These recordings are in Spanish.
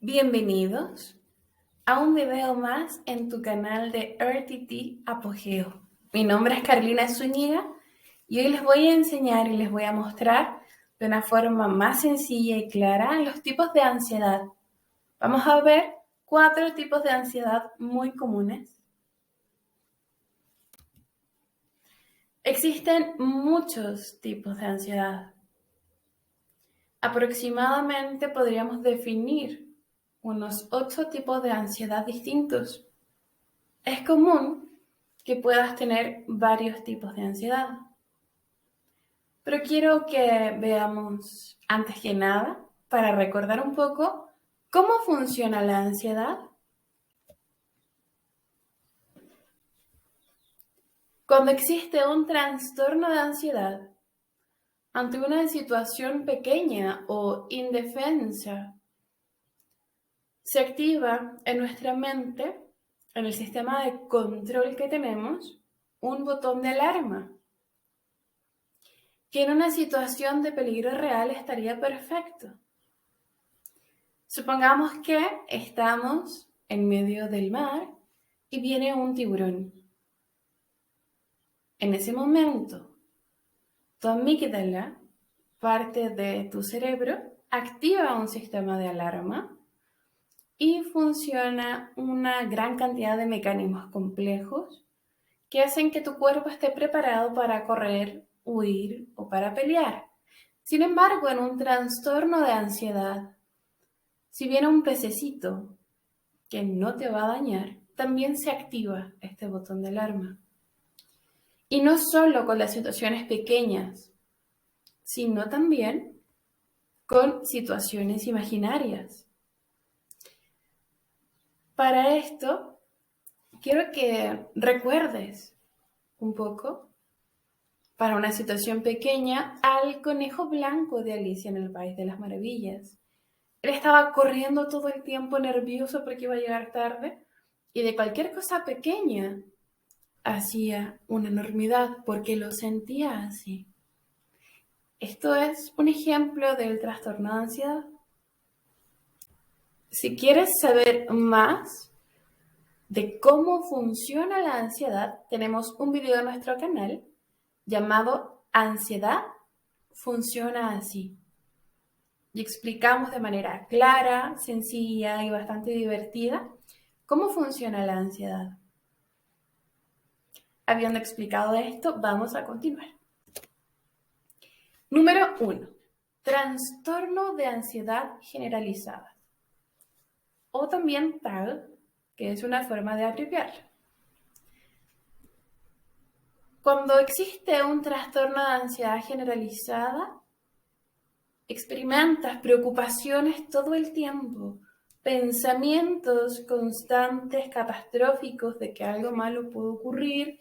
Bienvenidos a un video más en tu canal de RTT Apogeo. Mi nombre es Carolina Zúñiga y hoy les voy a enseñar y les voy a mostrar de una forma más sencilla y clara los tipos de ansiedad. Vamos a ver 4 tipos de ansiedad muy comunes. Existen muchos tipos de ansiedad. Aproximadamente podríamos definir unos 8 tipos de ansiedad distintos. Es común que puedas tener varios tipos de ansiedad, pero quiero que veamos, antes que nada, para recordar un poco cómo funciona la ansiedad. Cuando existe un trastorno de ansiedad ante una situación pequeña o indefensa, se activa en nuestra mente, en el sistema de control que tenemos, un botón de alarma, que en una situación de peligro real estaría perfecto. Supongamos que estamos en medio del mar y viene un tiburón. En ese momento, tu amígdala, parte de tu cerebro, activa un sistema de alarma y funciona una gran cantidad de mecanismos complejos que hacen que tu cuerpo esté preparado para correr, huir o para pelear. Sin embargo, en un trastorno de ansiedad, si viene un pececito que no te va a dañar, también se activa este botón de alarma. Y no solo con las situaciones pequeñas, sino también con situaciones imaginarias. Para esto, quiero que recuerdes un poco, para una situación pequeña, al conejo blanco de Alicia en el País de las Maravillas. Él estaba corriendo todo el tiempo nervioso porque iba a llegar tarde y de cualquier cosa pequeña hacía una enormidad porque lo sentía así. Esto es un ejemplo del trastorno de ansiedad. Si quieres saber más de cómo funciona la ansiedad, tenemos un video en nuestro canal llamado Ansiedad funciona así. Y explicamos de manera clara, sencilla y bastante divertida cómo funciona la ansiedad. Habiendo explicado esto, vamos a continuar. Número 1. Trastorno de ansiedad generalizada. O también TAG, que es una forma de abreviarlo. Cuando existe un trastorno de ansiedad generalizada, experimentas preocupaciones todo el tiempo, pensamientos constantes, catastróficos de que algo malo puede ocurrir,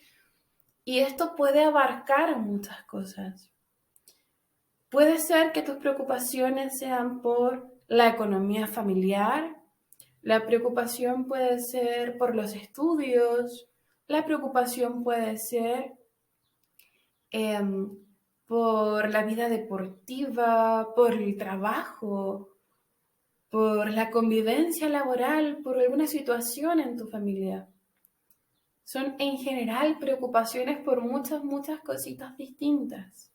y esto puede abarcar muchas cosas. Puede ser que tus preocupaciones sean por la economía familiar, la preocupación puede ser por los estudios, la preocupación puede ser por la vida deportiva, por el trabajo, por la convivencia laboral, por alguna situación en tu familia. Son en general preocupaciones por muchas cositas distintas.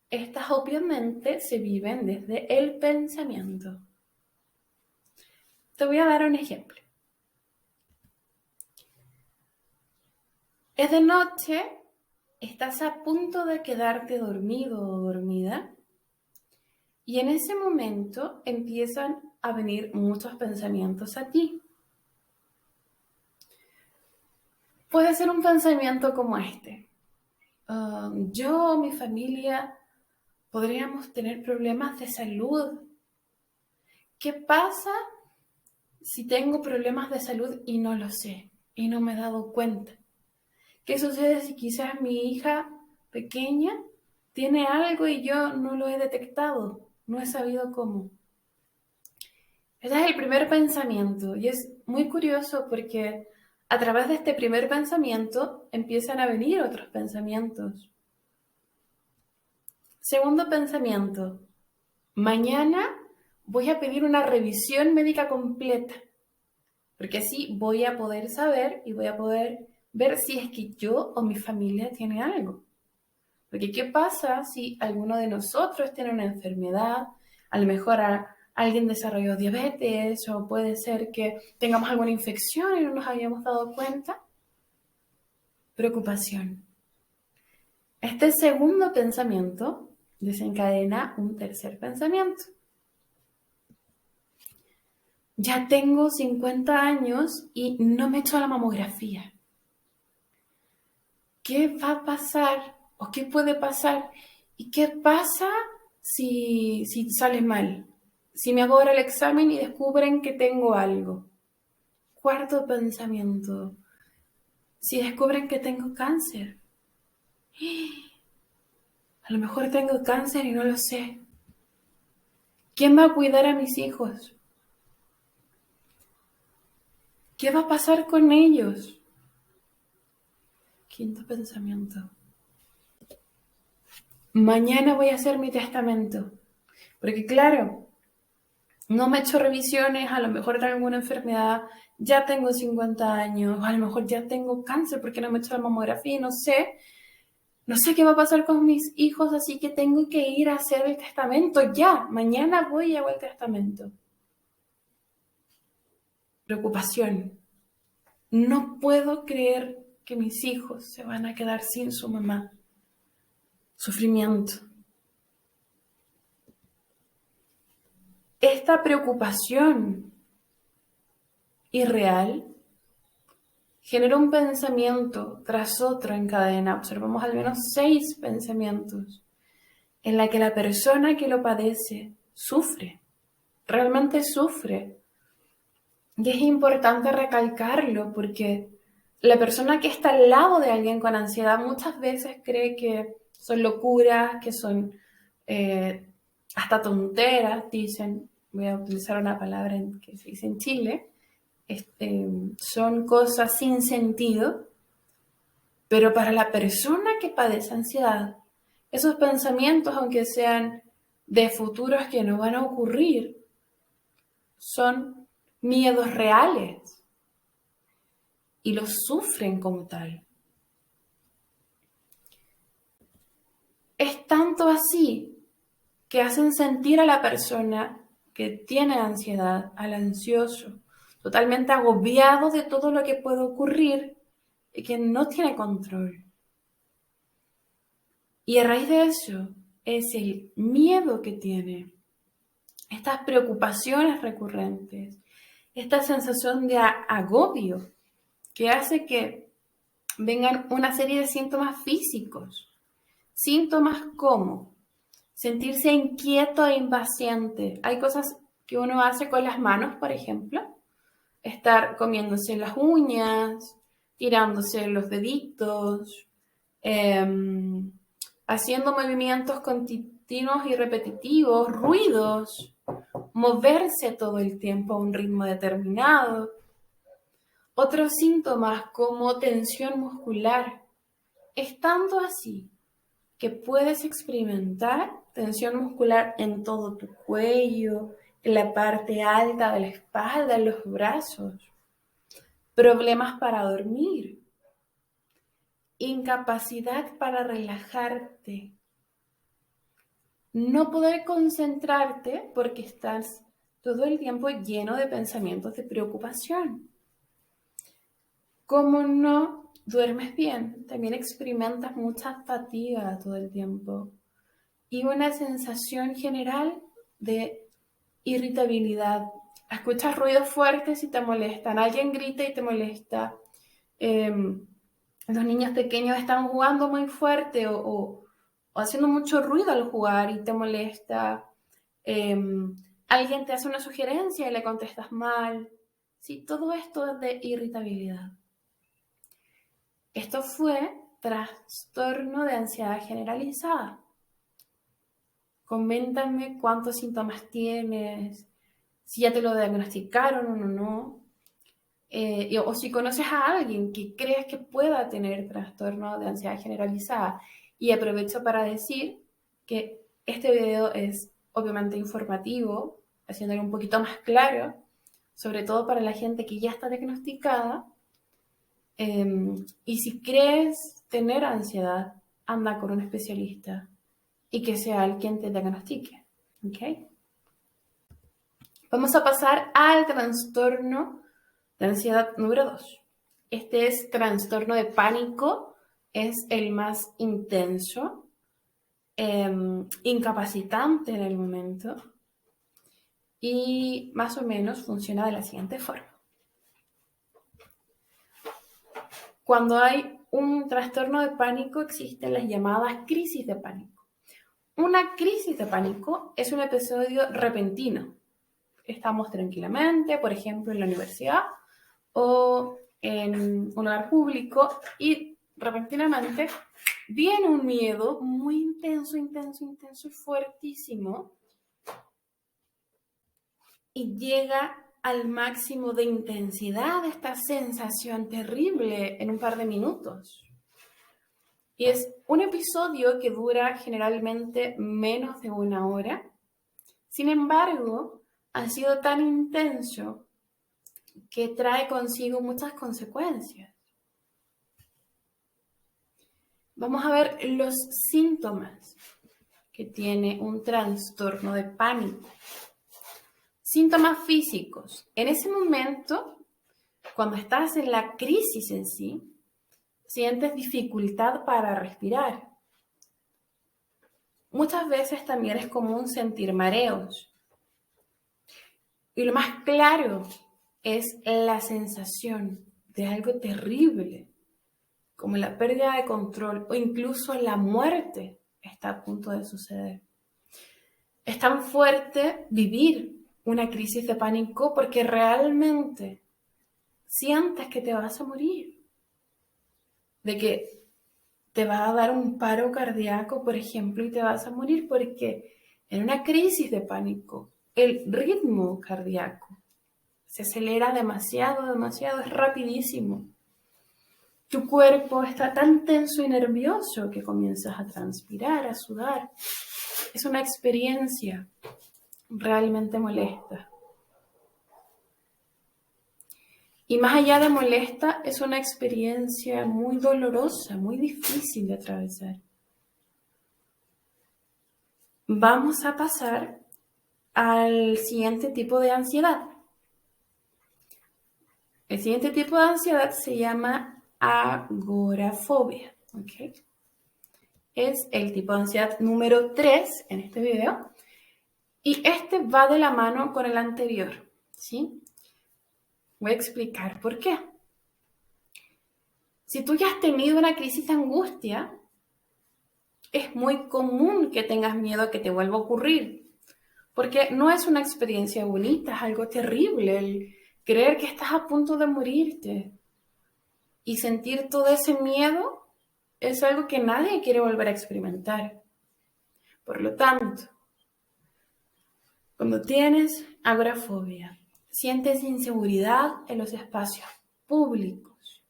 Estas obviamente se viven desde el pensamiento. Te voy a dar un ejemplo. Es de noche, estás a punto de quedarte dormido o dormida y en ese momento empiezan a venir muchos pensamientos a ti. Puede ser un pensamiento como este. Yo, mi familia, podríamos tener problemas de salud. ¿Qué pasa si tengo problemas de salud y no lo sé y no me he dado cuenta? ¿Qué sucede si quizás mi hija pequeña tiene algo y yo no lo he detectado? No he sabido cómo. Ese es el primer pensamiento y es muy curioso porque a través de este primer pensamiento empiezan a venir otros pensamientos. Segundo pensamiento, mañana voy a pedir una revisión médica completa, porque así voy a poder saber y voy a poder ver si es que yo o mi familia tiene algo. Porque ¿qué pasa si alguno de nosotros tiene una enfermedad? A lo mejor alguien desarrolló diabetes o puede ser que tengamos alguna infección y no nos habíamos dado cuenta. Preocupación. Este segundo pensamiento desencadena un tercer pensamiento. Ya tengo 50 años y no me he hecho la mamografía. ¿Qué va a pasar o qué puede pasar? ¿Y qué pasa si sale mal? Si me hago ahora el examen y descubren que tengo algo. Cuarto pensamiento. Si descubren que tengo cáncer. A lo mejor tengo cáncer y no lo sé. ¿Quién va a cuidar a mis hijos? ¿Qué va a pasar con ellos? Quinto pensamiento. Mañana voy a hacer mi testamento. Porque claro, no me he hecho revisiones, a lo mejor tengo alguna enfermedad, ya tengo 50 años, a lo mejor ya tengo cáncer porque no me he hecho la mamografía, no sé qué va a pasar con mis hijos, así que tengo que ir a hacer el testamento ya, mañana voy y hago el testamento. Preocupación. No puedo creer que mis hijos se van a quedar sin su mamá. Sufrimiento. Esta preocupación irreal genera un pensamiento tras otro en cadena. Observamos al menos 6 pensamientos en la que la persona que lo padece sufre, realmente sufre. Y es importante recalcarlo porque la persona que está al lado de alguien con ansiedad muchas veces cree que son locuras, que son hasta tonteras, dicen, voy a utilizar una palabra que se dice en Chile, son cosas sin sentido, pero para la persona que padece ansiedad, esos pensamientos, aunque sean de futuros que no van a ocurrir, son miedos reales y los sufren como tal. Es tanto así que hacen sentir a la persona que tiene ansiedad, al ansioso, totalmente agobiado de todo lo que puede ocurrir y que no tiene control. Y a raíz de eso es el miedo que tiene, estas preocupaciones recurrentes, esta sensación de agobio que hace que vengan una serie de síntomas físicos. Síntomas como sentirse inquieto e impaciente. Hay cosas que uno hace con las manos, por ejemplo, estar comiéndose las uñas, tirándose los deditos, haciendo movimientos continuos y repetitivos, ruidos, moverse todo el tiempo a un ritmo determinado. Otros síntomas como tensión muscular. Es tanto así que puedes experimentar tensión muscular en todo tu cuello, en la parte alta de la espalda, en los brazos. Problemas para dormir. Incapacidad para relajarte. No poder concentrarte porque estás todo el tiempo lleno de pensamientos de preocupación. Como no duermes bien, también experimentas mucha fatiga todo el tiempo y una sensación general de irritabilidad. Escuchas ruidos fuertes y te molestan, alguien grita y te molesta. Los niños pequeños están jugando muy fuerte o haciendo mucho ruido al jugar y te molesta. Alguien te hace una sugerencia y le contestas mal. Sí, todo esto es de irritabilidad. Esto fue trastorno de ansiedad generalizada. Coméntame cuántos síntomas tienes, si ya te lo diagnosticaron o no. O si conoces a alguien que crees que pueda tener trastorno de ansiedad generalizada. Y aprovecho para decir que este video es obviamente informativo, haciéndolo un poquito más claro, sobre todo para la gente que ya está diagnosticada. Y si crees tener ansiedad, anda con un especialista y que sea él quien te diagnostique. ¿Ok? Vamos a pasar al trastorno de ansiedad número 2. Este es trastorno de pánico, es el más intenso, incapacitante en el momento y más o menos funciona de la siguiente forma. Cuando hay un trastorno de pánico existen las llamadas crisis de pánico. Una crisis de pánico es un episodio repentino. Estamos tranquilamente, por ejemplo, en la universidad o en un lugar público y repentinamente viene un miedo muy intenso y fuertísimo y llega al máximo de intensidad esta sensación terrible en un par de minutos. Y es un episodio que dura generalmente menos de 1 hora. Sin embargo, ha sido tan intenso que trae consigo muchas consecuencias. Vamos a ver los síntomas que tiene un trastorno de pánico. Síntomas físicos. En ese momento, cuando estás en la crisis en sí, sientes dificultad para respirar. Muchas veces también es común sentir mareos. Y lo más claro es la sensación de algo terrible, como la pérdida de control o incluso la muerte está a punto de suceder. Es tan fuerte vivir una crisis de pánico porque realmente sientes que te vas a morir, de que te va a dar un paro cardíaco, por ejemplo, y te vas a morir porque en una crisis de pánico el ritmo cardíaco se acelera demasiado, es rapidísimo. Tu cuerpo está tan tenso y nervioso que comienzas a transpirar, a sudar. Es una experiencia realmente molesta. Y más allá de molesta, es una experiencia muy dolorosa, muy difícil de atravesar. Vamos a pasar al siguiente tipo de ansiedad. El siguiente tipo de ansiedad se llama agorafobia. ¿Okay? Es el tipo de ansiedad número 3 en este video. Y este va de la mano con el anterior, ¿sí? Voy a explicar por qué. Si tú ya has tenido una crisis de angustia, es muy común que tengas miedo a que te vuelva a ocurrir, porque no es una experiencia bonita, es algo terrible el creer que estás a punto de morirte y sentir todo ese miedo es algo que nadie quiere volver a experimentar. Por lo tanto, cuando tienes agorafobia, sientes inseguridad en los espacios públicos.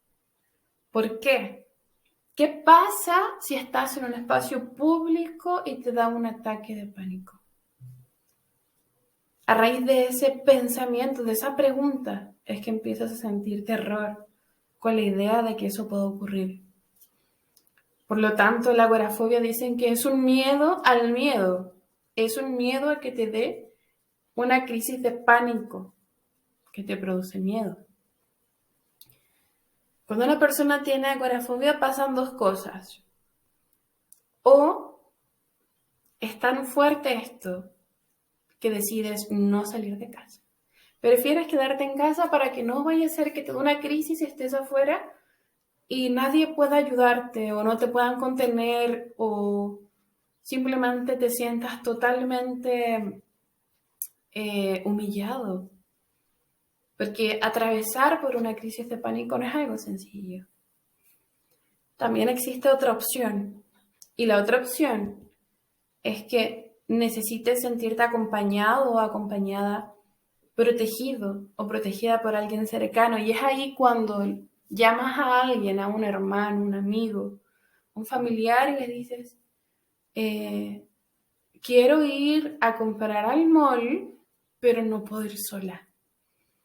¿Por qué? ¿Qué pasa si estás en un espacio público y te da un ataque de pánico? A raíz de ese pensamiento, de esa pregunta, es que empiezas a sentir terror con la idea de que eso puede ocurrir. Por lo tanto, la agorafobia dicen que es un miedo al miedo. Es un miedo a que te dé una crisis de pánico que te produce miedo. Cuando una persona tiene agorafobia pasan dos cosas. O es tan fuerte esto que decides no salir de casa. Prefieres quedarte en casa para que no vaya a ser que te dé una crisis y estés afuera y nadie pueda ayudarte o no te puedan contener o simplemente te sientas totalmente humillado. Porque atravesar por una crisis de pánico no es algo sencillo. También existe otra opción. Y la otra opción es que necesites sentirte acompañado o acompañada, protegido o protegida por alguien cercano. Y es ahí cuando llamas a alguien, a un hermano, un amigo, un familiar y le dices, quiero ir a comprar al mall, pero no puedo ir sola,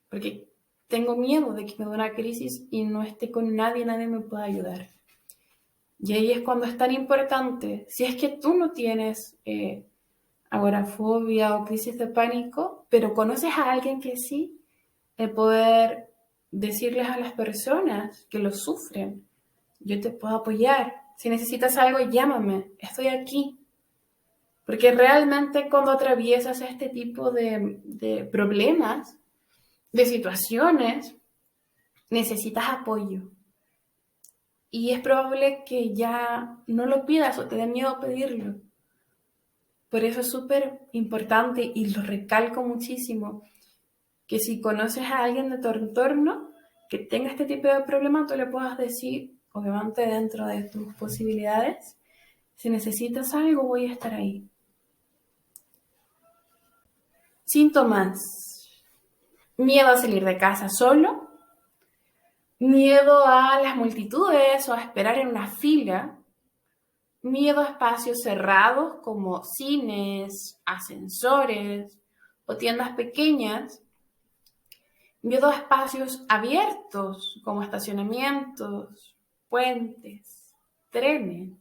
porque tengo miedo de que me dé una crisis y no esté con nadie, nadie me pueda ayudar. Y ahí es cuando es tan importante, si es que tú no tienes agorafobia o crisis de pánico, pero conoces a alguien que sí, el poder decirles a las personas que lo sufren, yo te puedo apoyar, si necesitas algo, llámame, estoy aquí. Porque realmente cuando atraviesas este tipo de problemas, de situaciones, necesitas apoyo. Y es probable que ya no lo pidas o te dé miedo pedirlo. Por eso es súper importante y lo recalco muchísimo, que si conoces a alguien de tu entorno que tenga este tipo de problema, tú le puedas decir, obviamente dentro de tus posibilidades, si necesitas algo, voy a estar ahí. Síntomas. Miedo a salir de casa solo, miedo a las multitudes o a esperar en una fila, miedo a espacios cerrados como cines, ascensores o tiendas pequeñas, miedo a espacios abiertos como estacionamientos, puentes, trenes,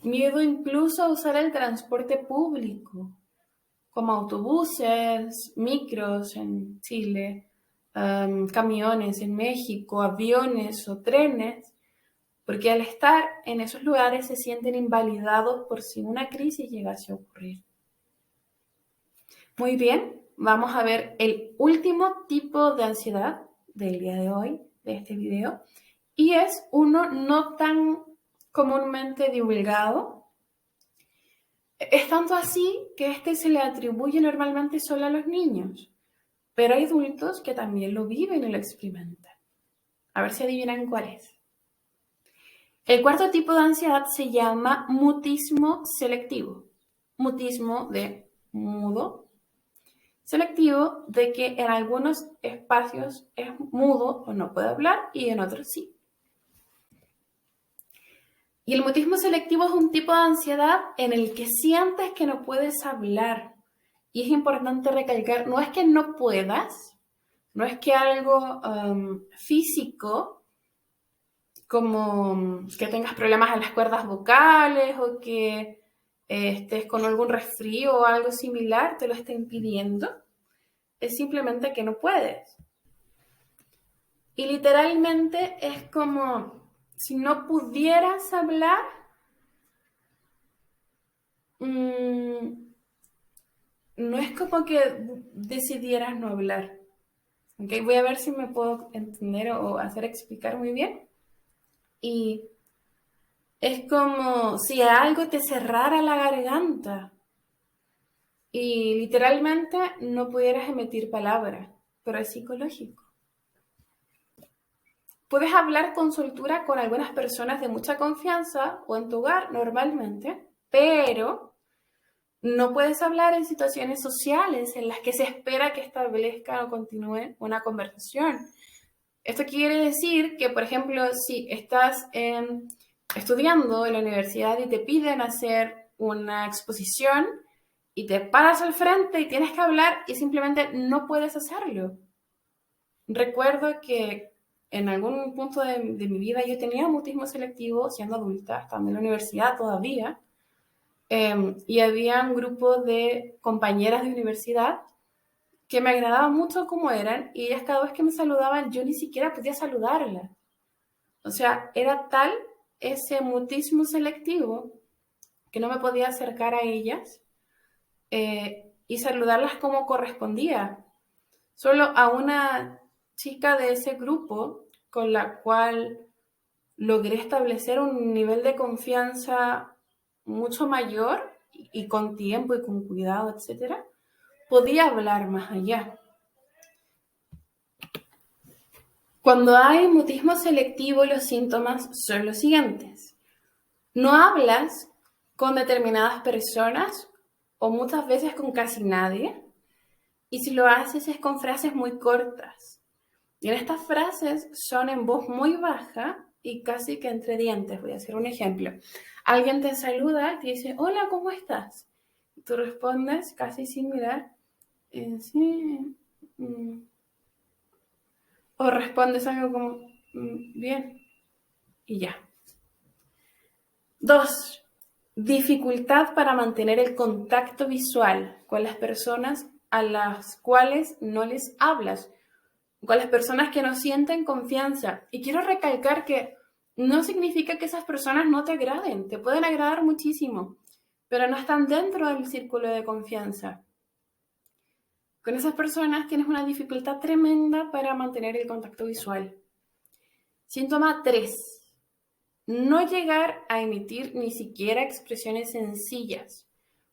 miedo incluso a usar el transporte público como autobuses, micros en Chile, camiones en México, aviones o trenes, porque al estar en esos lugares se sienten invalidados por si una crisis llegase a ocurrir. Muy bien, vamos a ver el último tipo de ansiedad del día de hoy, de este video, y es uno no tan comúnmente divulgado. Es tanto así que este se le atribuye normalmente solo a los niños, pero hay adultos que también lo viven y lo experimentan. A ver si adivinan cuál es. El cuarto tipo de ansiedad se llama mutismo selectivo. Mutismo de mudo, selectivo de que en algunos espacios es mudo o no puede hablar y en otros sí. Y el mutismo selectivo es un tipo de ansiedad en el que sientes que no puedes hablar. Y es importante recalcar, no es que no puedas, no es que algo físico, como que tengas problemas en las cuerdas vocales o que estés con algún resfrío o algo similar, te lo esté impidiendo. Es simplemente que no puedes. Y literalmente es como si no pudieras hablar, no es como que decidieras no hablar. ¿Okay? Voy a ver si me puedo entender o hacer explicar muy bien. Y es como si algo te cerrara la garganta y literalmente no pudieras emitir palabras, pero es psicológico. Puedes hablar con soltura con algunas personas de mucha confianza o en tu hogar normalmente, pero no puedes hablar en situaciones sociales en las que se espera que establezca o continúe una conversación. Esto quiere decir que, por ejemplo, si estás estudiando en la universidad y te piden hacer una exposición y te paras al frente y tienes que hablar y simplemente no puedes hacerlo. Recuerdo que en algún punto de mi vida yo tenía mutismo selectivo siendo adulta, estando en la universidad todavía, y había un grupo de compañeras de universidad que me agradaba mucho como eran, y ellas cada vez que me saludaban yo ni siquiera podía saludarlas. O sea, era tal ese mutismo selectivo que no me podía acercar a ellas y saludarlas como correspondía. Solo a una chica de ese grupo con la cual logré establecer un nivel de confianza mucho mayor y con tiempo y con cuidado, etcétera, podía hablar más allá. Cuando hay mutismo selectivo, los síntomas son los siguientes. No hablas con determinadas personas o muchas veces con casi nadie, y si lo haces es con frases muy cortas. Y en estas frases son en voz muy baja y casi que entre dientes. Voy a hacer un ejemplo. Alguien te saluda, te dice, hola, ¿cómo estás? Y tú respondes casi sin mirar, sí. O respondes algo como, bien, y ya. 2. Dificultad para mantener el contacto visual con las personas a las cuales no les hablas, con las personas que no sienten confianza. Y quiero recalcar que no significa que esas personas no te agraden, te pueden agradar muchísimo, pero no están dentro del círculo de confianza. Con esas personas tienes una dificultad tremenda para mantener el contacto visual. Síntoma 3. No llegar a emitir ni siquiera expresiones sencillas.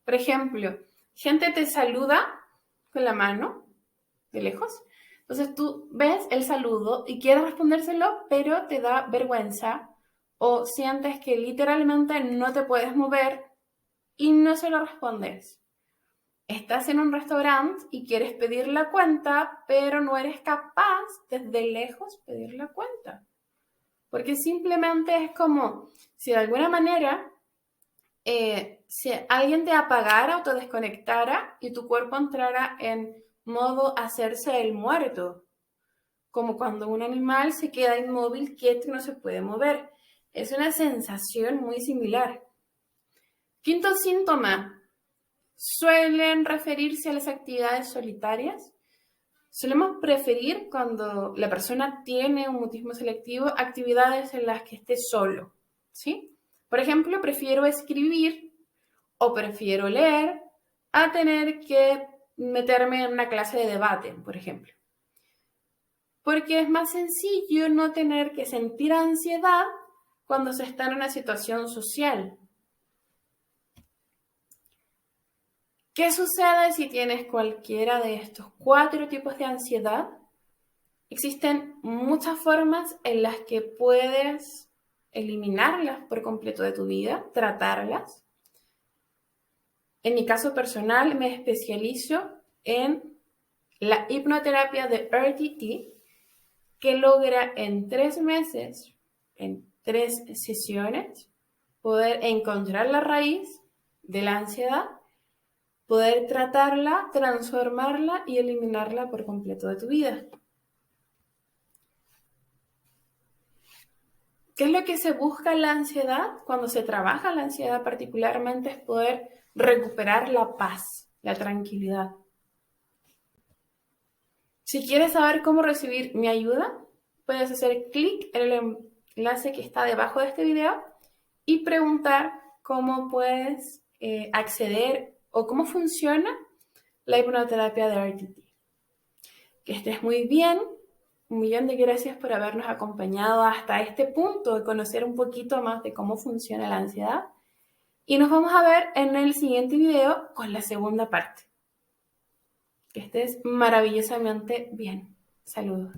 Por ejemplo, gente te saluda con la mano de lejos. Entonces tú ves el saludo y quieres respondérselo, pero te da vergüenza o sientes que literalmente no te puedes mover y no se lo respondes. Estás en un restaurante y quieres pedir la cuenta, pero no eres capaz desde lejos pedir la cuenta. Porque simplemente es como si de alguna manera si alguien te apagara o te desconectara y tu cuerpo entrara en modo hacerse el muerto, como cuando un animal se queda inmóvil, quieto y no se puede mover. Es una sensación muy similar. Quinto síntoma, suelen referirse a las actividades solitarias. Solemos preferir, cuando la persona tiene un mutismo selectivo, actividades en las que esté solo, ¿sí? Por ejemplo, prefiero escribir o prefiero leer a tener que meterme en una clase de debate, por ejemplo. Porque es más sencillo no tener que sentir ansiedad cuando se está en una situación social. ¿Qué sucede si tienes cualquiera de estos 4 tipos de ansiedad? Existen muchas formas en las que puedes eliminarlas por completo de tu vida, tratarlas. En mi caso personal me especializo en la hipnoterapia de RTT, que logra en 3 meses, en 3 sesiones, poder encontrar la raíz de la ansiedad, poder tratarla, transformarla y eliminarla por completo de tu vida. ¿Qué es lo que se busca en la ansiedad? Cuando se trabaja la ansiedad particularmente es poder recuperar la paz, la tranquilidad. Si quieres saber cómo recibir mi ayuda, puedes hacer clic en el enlace que está debajo de este video y preguntar cómo puedes acceder o cómo funciona la hipnoterapia de RTT. Que estés muy bien. Un millón de gracias por habernos acompañado hasta este punto de conocer un poquito más de cómo funciona la ansiedad. Y nos vamos a ver en el siguiente video con la segunda parte. Que estés maravillosamente bien. Saludos.